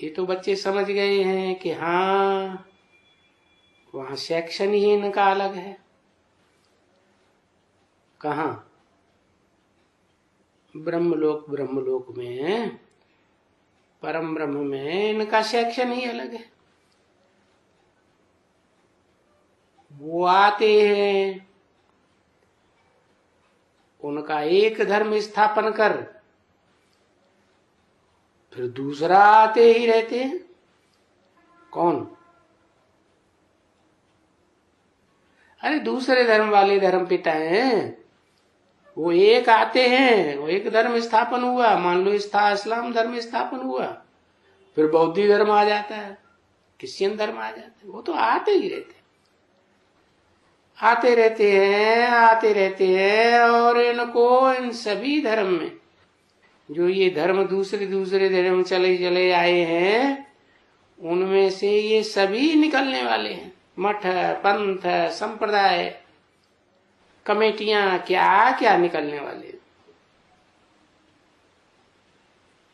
ये तो बच्चे समझ गए हैं कि हाँ वहां सेक्शन ही इनका अलग है। कहाँ? ब्रह्मलोक में, परम ब्रह्म में इनका सेक्शन ही अलग है। वो आते हैं, उनका एक धर्म स्थापन कर फिर दूसरा आते ही रहते हैं। कौन? अरे दूसरे धर्म वाले धर्म पिता हैं, वो एक आते हैं, वो एक धर्म स्थापन हुआ, मान लो इस्लाम धर्म स्थापन हुआ, फिर बौद्ध धर्म आ जाता है, क्रिश्चियन धर्म आ जाता है। वो तो आते ही रहते हैं, आते रहते हैं। और इनको इन सभी धर्म में जो ये धर्म दूसरे धर्म चले आए हैं, उनमें से ये सभी निकलने वाले हैं। मठ, पंथ, संप्रदाय, कमेटियां, क्या क्या निकलने वाले हैं।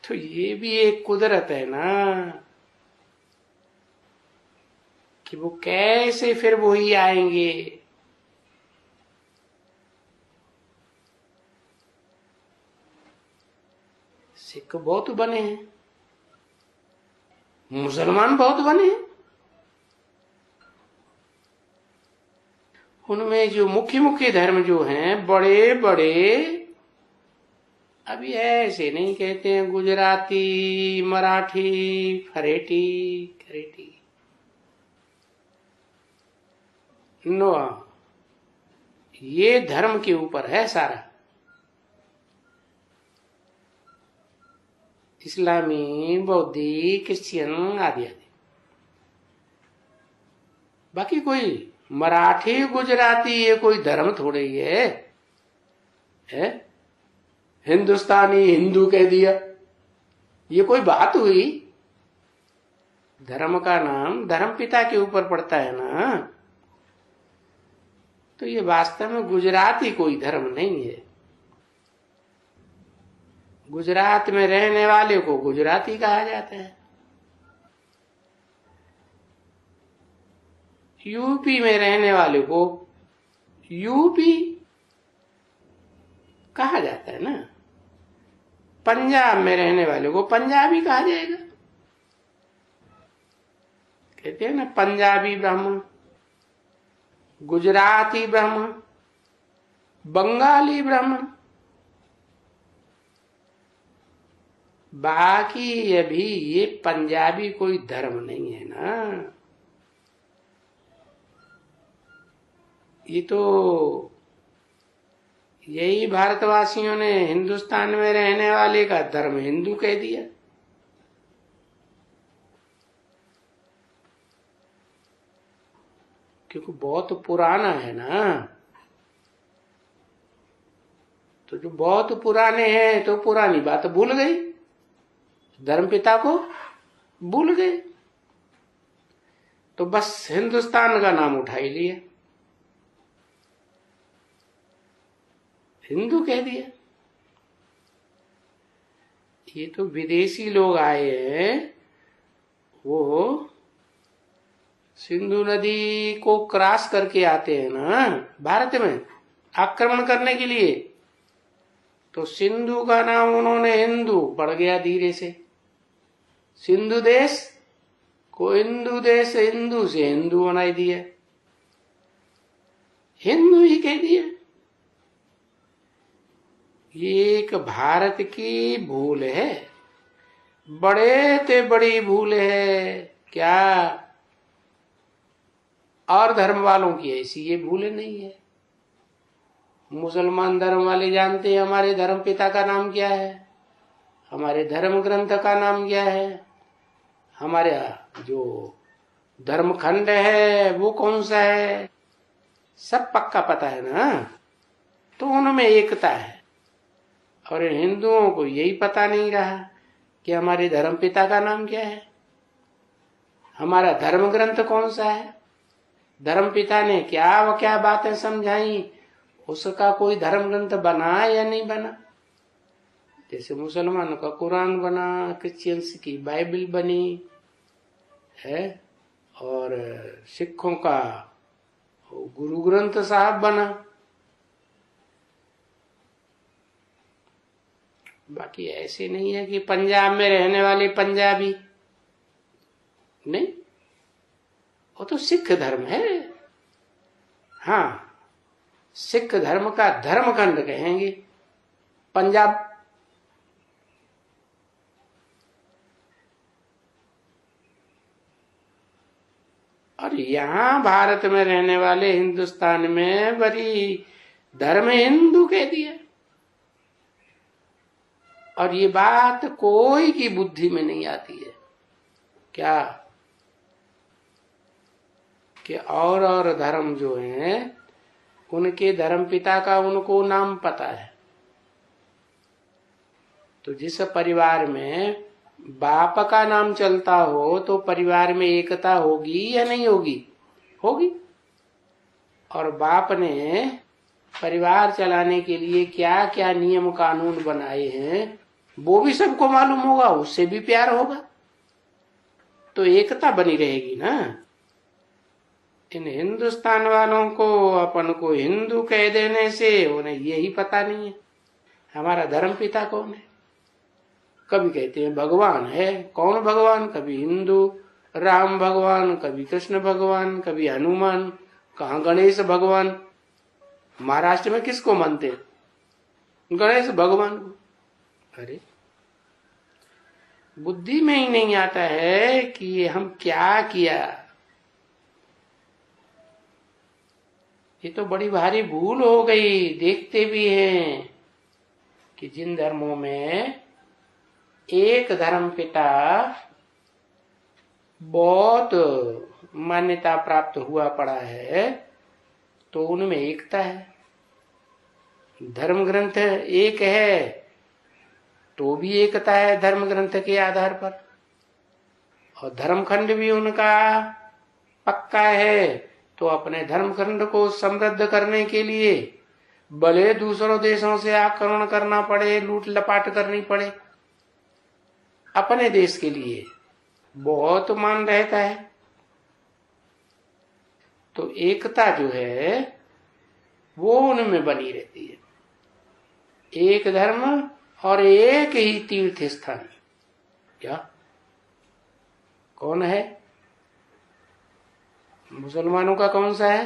तो ये भी एक कुदरत है ना कि वो कैसे फिर वही आएंगे। सिख बहुत बने हैं, मुसलमान बहुत बने हैं। उनमें जो मुख्य धर्म जो हैं बड़े बड़े, अभी ऐसे नहीं कहते हैं गुजराती, मराठी, फरेटी, करेटी, नो, ये धर्म के ऊपर है सारा। इस्लामी, बौद्धी, क्रिश्चियन आदि आदि। बाकी कोई मराठी, गुजराती ये कोई धर्म थोड़े ही है? हिंदुस्तानी हिंदू कह दिया, ये कोई बात हुई? धर्म का नाम धर्म पिता के ऊपर पड़ता है ना। तो ये वास्तव में गुजराती कोई धर्म नहीं है। गुजरात में रहने वाले को गुजराती कहा जाता है, यूपी में रहने वाले को यूपी कहा जाता है ना, पंजाब में रहने वाले को पंजाबी कहा जाएगा। कहते हैं ना पंजाबी ब्राह्मण, गुजराती ब्राह्मण, बंगाली ब्राह्मण। बाकी अभी ये पंजाबी कोई धर्म नहीं है ना, ये तो यही भारतवासियों ने हिंदुस्तान में रहने वाले का धर्म हिंदू कह दिया। क्योंकि बहुत पुराना है ना, तो जो बहुत पुराने हैं तो पुरानी बात भूल गई, धर्म पिता को भूल गए, तो बस हिंदुस्तान का नाम उठा ही लिया, हिंदू कह दिया। ये तो विदेशी लोग आए हैं, वो सिंधु नदी को क्रॉस करके आते हैं ना भारत में आक्रमण करने के लिए, तो सिंधु का नाम उन्होंने हिंदू पड़ गया धीरे से। सिंधु देश को हिंदू देश, हिंदू से हिंदू बना दिया, हिंदू ही कह दिया। ये एक भारत की भूल है, बड़े ते बड़ी भूल है क्या? और धर्म वालों की ऐसी ये भूल नहीं है। मुसलमान धर्म वाले जानते हैं हमारे धर्म पिता का नाम क्या है, हमारे धर्म ग्रंथ का नाम क्या है, हमारे जो धर्म खंड है वो कौन सा है, सब पक्का पता है ना। तो उनमें एकता है। और हिंदुओं को यही पता नहीं रहा कि हमारे धर्म पिता का नाम क्या है, हमारा धर्म ग्रंथ कौन सा है, धर्म पिता ने क्या बातें समझाई, उसका कोई धर्म ग्रंथ बना या नहीं बना। जैसे मुसलमानों का कुरान बना, क्रिश्चियंस की बाइबल बनी है, और सिखों का गुरु ग्रंथ साहब बना। बाकी ऐसे नहीं है कि पंजाब में रहने वाले पंजाबी नहीं, वो तो सिख धर्म है। हाँ, सिख धर्म का धर्मखंड कहेंगे पंजाब। और यहाँ भारत में रहने वाले हिंदुस्तान में बड़ी धर्म हिंदू कह दिया। और ये बात कोई की बुद्धि में नहीं आती है क्या कि और धर्म जो हैं उनके धर्म पिता का उनको नाम पता है। तो जिस परिवार में बाप का नाम चलता हो तो परिवार में एकता होगी या नहीं होगी? होगी। और बाप ने परिवार चलाने के लिए क्या क्या नियम कानून बनाए हैं वो भी सबको मालूम होगा, उससे भी प्यार होगा, तो एकता बनी रहेगी ना। इन हिंदुस्तान वालों को अपन को हिंदू कह देने से उन्हें यही पता नहीं है हमारा धर्म पिता कौन है। कभी कहते हैं भगवान है, कौन भगवान? कभी हिंदू राम भगवान, कभी कृष्ण भगवान, कभी हनुमान, कहाँ गणेश भगवान। महाराष्ट्र में किसको मानते हैं? गणेश भगवान को। अरे बुद्धि में ही नहीं आता है कि ये हम क्या किया। ये तो बड़ी भारी भूल हो गई। देखते भी हैं कि जिन धर्मों में एक धर्म पिता बहुत मान्यता प्राप्त हुआ पड़ा है तो उनमें एकता है। धर्म ग्रंथ एक है तो भी एकता है धर्म ग्रंथ के आधार पर, और धर्मखंड भी उनका पक्का है। तो अपने धर्मखंड को समृद्ध करने के लिए भले दूसरों देशों से आक्रमण करना पड़े, लूट लपाट करनी पड़े, अपने देश के लिए बहुत मान रहता है। तो एकता जो है वो उनमें बनी रहती है। एक धर्म और एक ही तीर्थ स्थान। क्या कौन है? मुसलमानों का कौन सा है?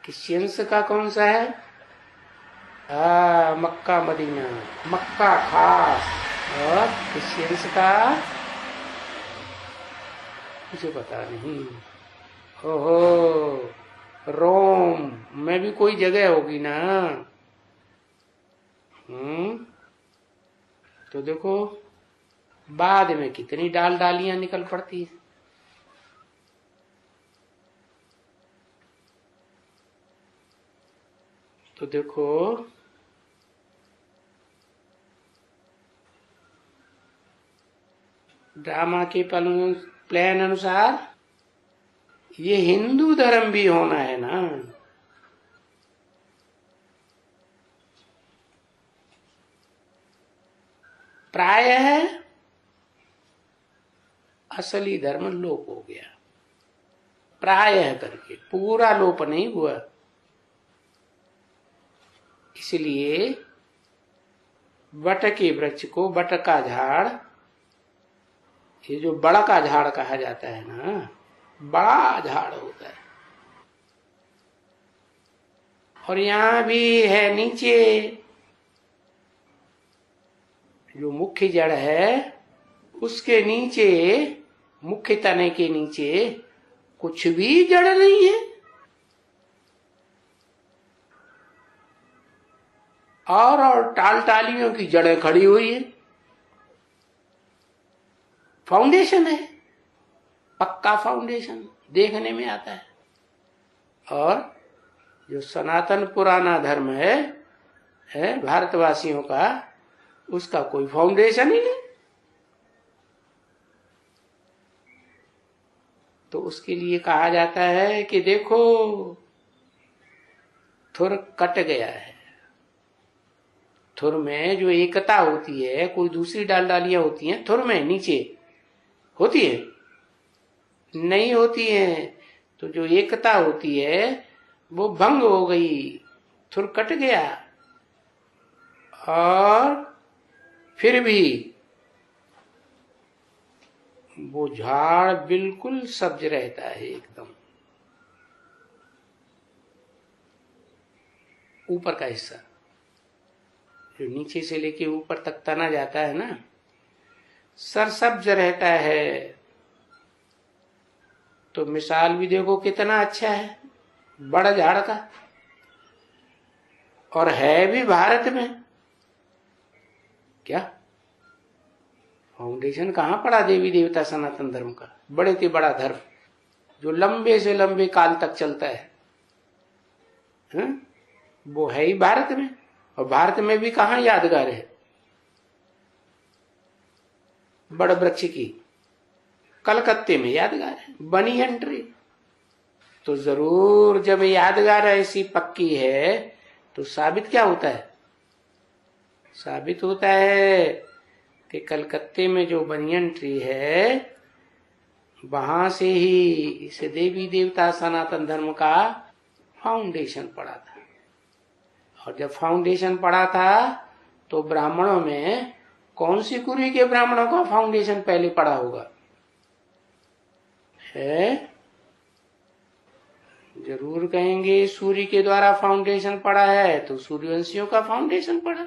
क्रिश्चियंस का कौन सा है? मक्का मदीना, मक्का खास। और क्रिश्चियंस का मुझे पता नहीं। ओहो, रोम में भी कोई जगह होगी ना। तो देखो बाद में कितनी डाल डालियां निकल पड़ती है। तो देखो ड्रामा के प्लान अनुसार ये हिंदू धर्म भी होना है ना। प्रायः असली धर्म लोप हो गया, प्रायः करके, पूरा लोप नहीं हुआ। इसलिए बट के वृक्ष को बट का झाड़, ये जो बड़ा का झाड़ कहा जाता है ना, बड़ा झाड़ होता है। और यहां भी है नीचे जो मुख्य जड़ है उसके नीचे, मुख्य तने के नीचे कुछ भी जड़ नहीं है। और टाल टालियों की जड़ें खड़ी हुई है। फाउंडेशन है, पक्का फाउंडेशन देखने में आता है। और जो सनातन पुराना धर्म है भारतवासियों का, उसका कोई फाउंडेशन ही नहीं। तो उसके लिए कहा जाता है कि देखो थोड़ा कट गया है, थुर में जो एकता होती है, कोई दूसरी डालियां होती हैं थुर में नीचे होती है, नहीं होती है। तो जो एकता होती है वो भंग हो गई, थुर कट गया, और फिर भी वो झाड़ बिल्कुल सब्ज रहता है एकदम। ऊपर का हिस्सा जो नीचे से लेके ऊपर तक तना जाता है ना, सरसब्ज रहता है। तो मिसाल भी देखो कितना अच्छा है बड़ा झाड़ का, और है भी भारत में। क्या फाउंडेशन कहां पड़ा देवी देवता सनातन धर्म का, बड़े से बड़ा धर्म जो लंबे से लंबे काल तक चलता है, वो है ही भारत में। और भारत में भी कहां यादगार है बड़ वृक्ष की, कलकत्ते में यादगार है, बनी एंट्री। तो जरूर जब यादगार ऐसी पक्की है तो साबित क्या होता है, साबित होता है कि कलकत्ते में जो बनियन ट्री है वहां से ही इस देवी देवता सनातन धर्म का फाउंडेशन पड़ा था। और जब फाउंडेशन पड़ा था तो ब्राह्मणों में कौन सी कुरी के ब्राह्मणों का फाउंडेशन पहले पड़ा होगा, है जरूर कहेंगे सूर्य के द्वारा फाउंडेशन पड़ा है, तो सूर्यवंशियों का फाउंडेशन पड़ा।